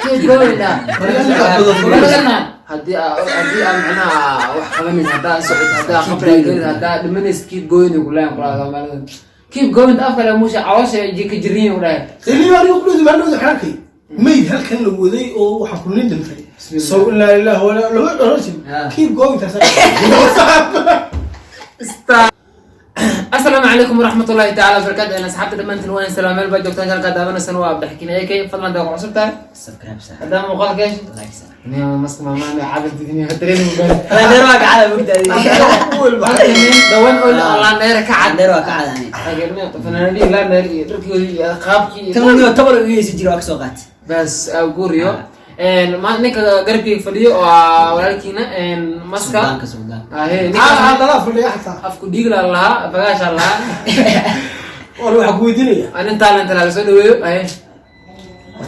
keep going هدي معناها واحد من هذا سعود هذا خبر يقول هذا دمنس keep going يقول لهم قرا keep going أفضل موش عواش يجيك جرين ولا اللي ما يقولون ما نقول حركي ميد هل كان لوذي أو وحكونين دمثلي سو لا إله ولا لا رجل keep going السلام عليكم ورحمة الله تعالى وبركاته. أنا سحبت دمان تلوان السلام عليكم دكتور كان قاعد أبنا سنوات بحكينا هيك فضلا داك عصبتها سبسكرايب صح هذا مقال كيش لايك صح إني مسك ما عادت الدنيا خطرين أنا دروك على مبتدئ أول بعدين دوان أقول الله نيرك عاد دروك على يعني أقولني فأنا نبي لا نير تركي خابكي تمني يعتبر يسجل أكسوقات بس أقوليو إن ما نك قربي فديو ولكننا إن مسكا سودان هي هذا لا فلي حتى أفكو ديقل الله فقاش الله وروح قويدني أنا أنت لا سودو أيه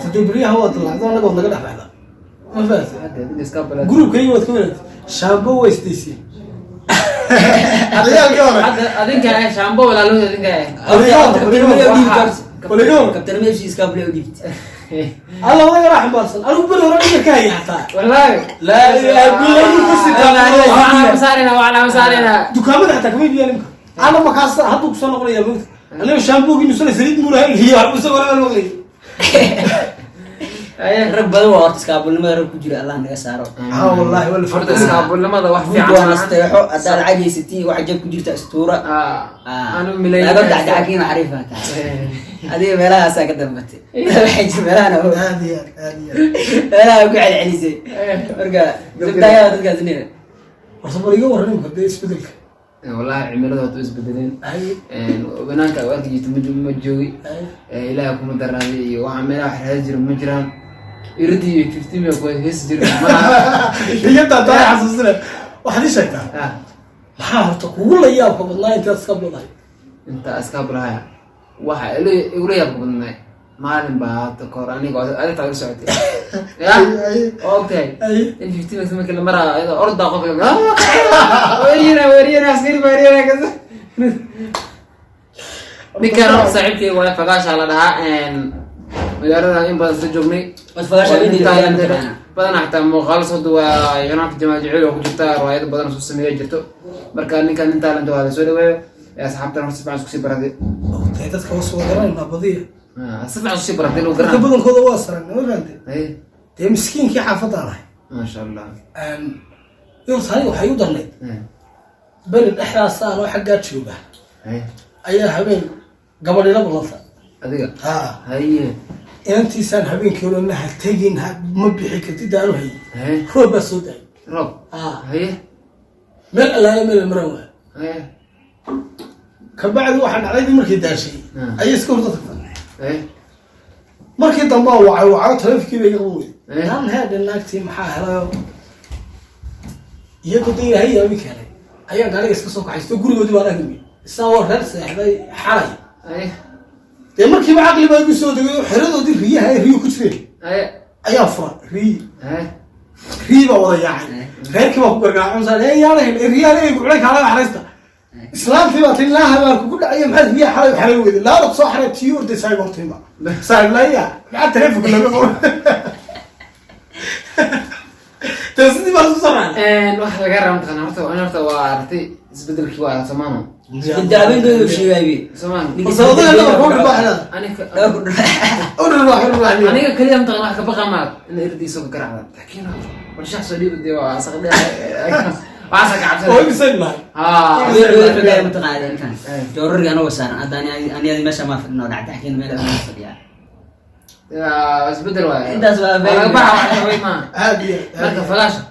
تدبريها هو طلع هذا نقول لك هذا ما فاز هذا ديسكابل جروب كيما تكون شامبو وستيسي هذا الجوار هذا أدين كأي شامبو ولا لون أدين كأي كابتن ميسي سكابل وديت الله ما راح باصل انا بقول ورا كاي حتى والله لا وعلى مسارنا وعلى مسارنا دكامه حتى كمان يا انا ما كاس هذو كسو نقول يا موت انا شامبو كي نسل سريد مولا هي بس ولا المغري اي رب بدو وقت سكابل ما رب كجير الله نغا سارو والله ولا فرد سكابل لما ذا واحد في عنا استيحو ادال عجي 60 واحد جاب كجيرتا اسطوره انا ملي لا قد دعكين عارفها هذه ميلها ساكت دمتي الحج ميلها هو هذه لا وقع العنيسي ورقه بدايه dadka sinina warsabar iga waran ka isbedelka والله عملته isbedeleen banaanka warka jito ma joogi ilaahay kuma daraaday waxa meelaha xiraajir ma jiraan irdii 15 ma ku hees jirin iyada taa xasuusina waxa sheegtaa maxaa horta kugu la yaab ka badnaa inta iskabladay inta iskablahay waxa igu la yaab badnaa maalin baa ta koor aniga aad tahay socotay ya okay in 15 ma kala mara orda qof weerina askari weerina kaza ninkana saaxiibkay waa fagaasha la dhahaa magaalada in badan soo joognay fagaasha badan xataa muuqaal soo duwaa yanaanka jamaaciyo ku jirta riwaayad badan soo sameeyay jirto marka ninkan inta la dhawaado soo dhaweeyo asxaabtan horta baan isku sii baraday dadka soo garanayna badiya سمع الشيء برا دينه وقرنا. بدون كذا واصل ما فهمت. إيه. ده مسكين كي حافظ عليه. ما شاء الله. يوم ثاني وحيودر لي. بلد إحنا صار وحقات شوبه. إيه. أيها هبين قبل لا بلطة. أديك. هي. أنت سان هبين كيلو إنها تجين مبيحك تدارو هي. إيه. روب السوداء. روب. هي. من لا من المروة. إيه. كبعد واحد على يد مركي داشي. أي سكور تطفى. إيه markii dambe waa taleefkii bay qabowday aan heedan naagtii maxaa helay iyadu diiray yaami kale ayaan gaariga iska soo kaxaysto gurigoodii baa laga isagoo reer seexday xalay ee markii aqli baa igu soo degay xiradoodii riyaha riyo ku jireen ayaa furan riiba wada yaacay reerkii baa ku gargaacay saadeen yaanay riyaha ay guulay kala xareysta islaamtii baa tin laaha baa ku dhacay maxay riyaha xalay xalay weeyday laa soo xaray tiyo orday saay gortayba صار لا يا مع التليفون كله بقول تسدي بس بسرعة واحد قرر متقنع أنا رحت وعرفتي زبدل كوا سمانه الدابين دول شيء بايبي سمان صوتنا لا بقول بحنا أنا كليا متقنع كبقى مات إن إردي سوق قرعة تحكينا والشخص اللي بدي واسق ده واسق عبد هو بيسمع غير متقاعدين كان جورر انا وسان انا هذه ماشي ما في انه قاعد تحكي انه ما يعني يا اسبدل واي انت اسباب ما عادي marka falaasha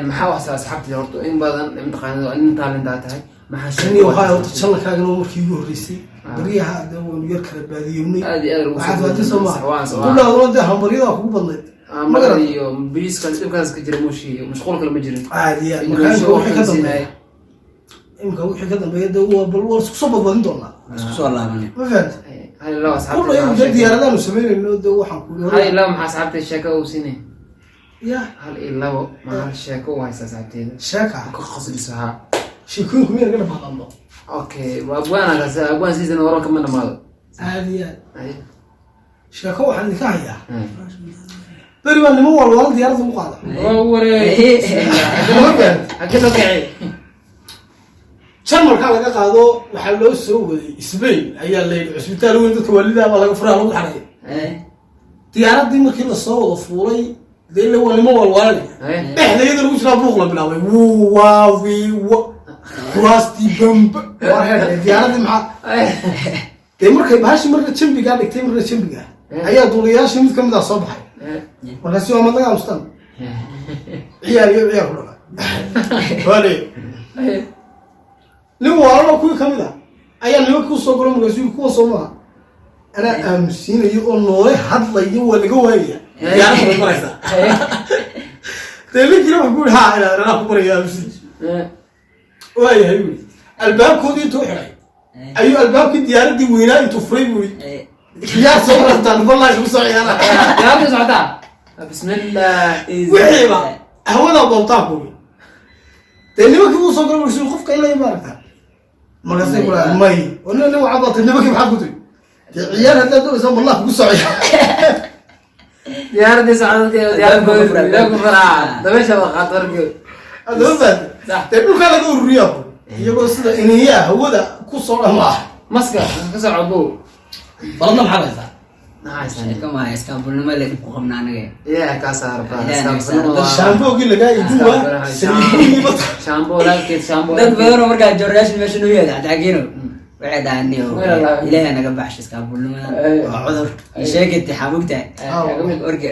maxaa asxaabtii horto in badan imtixaanada in talent tahay maxaa waxa uu tashan kaaga markii ugu horeysay bariyaha uu yar kala baadiyownay waxa wadii Soomaaliya kullu hambariyada ku badnayd magari iyo biiska dibkaas ka jira muushi mashquul kale ma jirin caadi ah imka wixii ka dambeeyay waa bal war isku soo badbadin doona isku soo laabanay ma fahant هاي لو أصحابتي كله يوم جد ياردان وسمين إنه ده وحنا هاي لو مع أصحابتي الشكا وسيني يا هل لو مع الشكا وهاي أصحابتي شكا كخص لسها شكون كمية كنا بحق الله أوكي وأبوانا كذا أبوان سيزن وراك كمان ماذا عادي أي sheeko waxaan idinka hayaa beri baa nimo walwala diyaaradda u qaada jarmalka laga qaado waxaa loo soo waday Spain ayaa layidhi cusbitaal weyn dadka waalida baa laga furaa lagu xaray diyaaradii markii la soo wada fuulay dee la walimo walwala dhexdeeda lagu jiraa buuq la bilaabay waawi Rusty Bump waa diyaaradii maxaa dee markay baashi marka jambiga dhigtay marka jambiga ayaa duuliyaashii mid kamid ah soo baxay markaasi waa madlaga amstan ciyaar ku dhaca wale nin walaalo kuwii kamid ah ayaa nimanka ku soo galo markaasi kuwa soo maaha ana aaminsiinayo oo noole hadlayo waa laga waayaya diyaaradda way maraysaa dee ninkina wuxuu ku yidhi haa ilaa anaa ku maraya aaminsiin waayahay wuli albaabkoodii intuu xidhay ayuu albaabkii diyaaraddii weynaa intuu furay buri yaa soo rartaan wallahi lagu soo ciyaara diyaaradda socotaa bismillah wixiiba hawada boobtaa buri dee nimankii uu soo galo markaasi qofka ilaa imaaragtaa markaasay ku dhahay may wana wacadaatay nimankii maxaad ku tiri dee ciyaar haddaad doonaysaa wallah kugu soo ciyaara diyaaradii socodkeeda diyaaradda ku faraa dabeesha waa qaad warkeed adoo baad dee dhulkaa laga ururiyaa iyagoo sida iniyaa hawada ku soo dhamaa maska ka soo cabo baladna maxaad haysaa kama iskaabulnimo le ku qabna anaga ilaahay ka saar baa shaamboogi lagaa iduwa saliidiiba shaamboo laakiin shaamboo dad badan oo markaa jornation meesha noo yaada taagino waxay dhaanay ilaahay naga baxsh iskaabulnimada waa cudur sheegay xamugta orga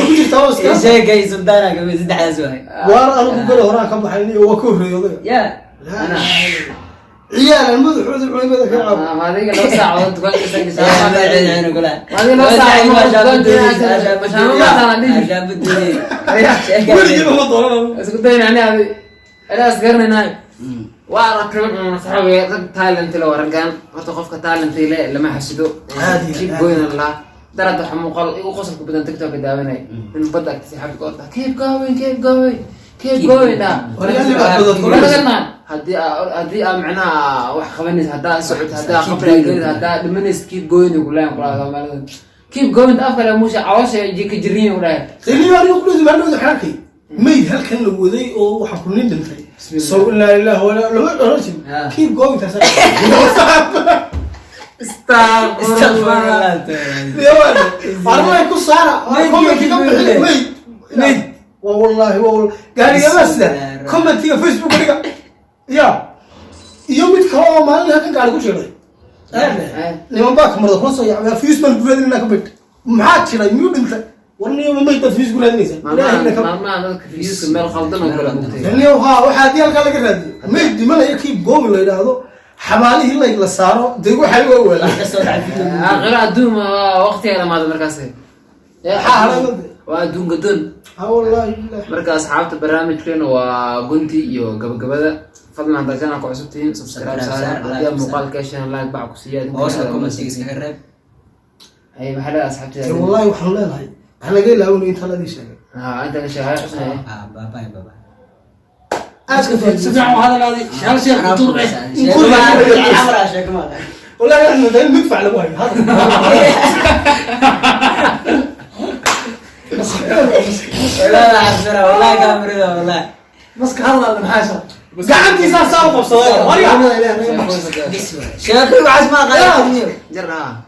ku jirtaa oo iska sheegay sultaana ka mid saddexdaas waay waar anigu galo horaan ka baxay waa ka horreeyay ya ana ciyaar madaxooda culimada ka cabo adiga loo saacadood dukaanka isaga ayayna kula adiga loo weligiiba ma dooran isku daynani adi ilaas garanaynaay waa rakab saxaabay dad talent la warankan horta qofka talent ile lama xasido kib goyn la darada xamuqal igu qosol badan TikTok daawanay in badak si xabid qorta keep going da haddii aa macnaha wax qabanaysa haddaa socod haddaa qabraageed haddaa dhimanaysa keep going kulaan kulaada keep going afka la muusha cawasha jika jirriin u dhahay tani waa inuu kuluu dibaanada xarakay mayd halkan la waday oo waxa ku nin dhintay soo ilaa ilaa wala lama dhoorajin keep going taas استغفر الله ku saara mayd wallahi gaariga masda commentiga Facebook dhiga ya iyo mid kale oo maalin halkan gaari ku jiray niman baa kamarada ku soo yaacay Facebook buuradina ka bid maxaa jiray miyuu dhintay warniyo ma mayd Facebook raadinaysa maama dadka Facebook meel khaldan oo kala mugtay warniyo waxa hadii halka laga raadiyo mayd dimanaya keep going la yiraahdo xabaalihii la saaro dee waxay u weelaa aqra adduuma waqtigeeda maad markaas waa adduun gadoon wallahi marka asxaabta barnaamijkeena waa gunti iyo gabagabada fadlan hadda channel ku cusubtiin subscribe saar hadii muuqaalka shan like baa ku siiyay oo comment iska reeb ay maxaa asxaabta wallahi waxaan leenahay waxa laga ilaawnay inta la sheegay inta la sheegay xusnay baba أسكت سمع هذا الذي شال شيء طول والله إحنا دايما ندفع لبوي هذا لا عبسنا والله كامل والله مسك هذا المحاسب قعدتي ساسا وقصوا وريا شيخي وعز ما غير جرها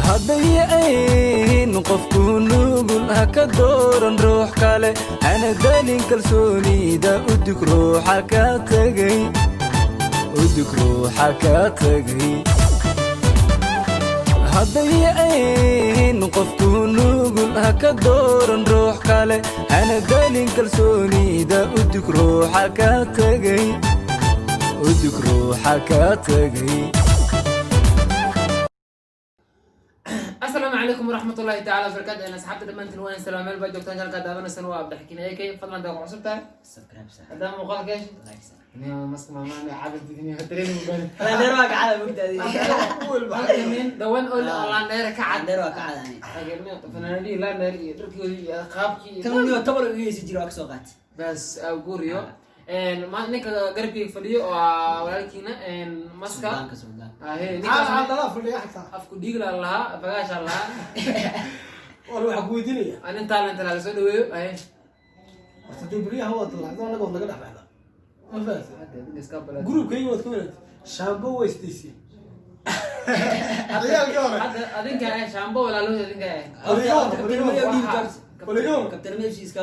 هضيعين قفكون نقول هكا دورا نروح كالي انا دالين كالسوني دا ودك روحك تغي ودك روحك تغي هضيعين قفكون نقول هكا دورا نروح كالي انا دالين كالسوني دا ودك روحك تغي ودك روحك تغي. السلام عليكم ورحمة الله تعالى وبركاته. أنا سحبت دمان تلوين السلام عليكم دكتور جل قد أبنا سنوا أبدا حكينا هيك فضلا داك عصبتها سبسكرايب صح قدام مقال كيش أنا مسك ما أنا عابد الدنيا هتريني مقال أنا دروك على مبتدئ أول بعد من دوان أول الله نير كعد دروك على يعني أجرني فنادي لا نير تركي خابكي كم يوم تبغى يجي يجي روك سوقات بس أقول يو ما نك قربي فديو ولا كينا مسكا لا فلي حتى afku dhiig la lahaa bagaasha lahaa war waxa ku weydiinaya anin talent la soo dhaweeyo horta debriyaha waa dalacdo anaga oo naga dhaxbayda ma faahsan hadda iska bala groupkayga waad ka wanaagtay shaambo waystiisi hadda adinka shaambo wala loo adinka Kapten Messi iska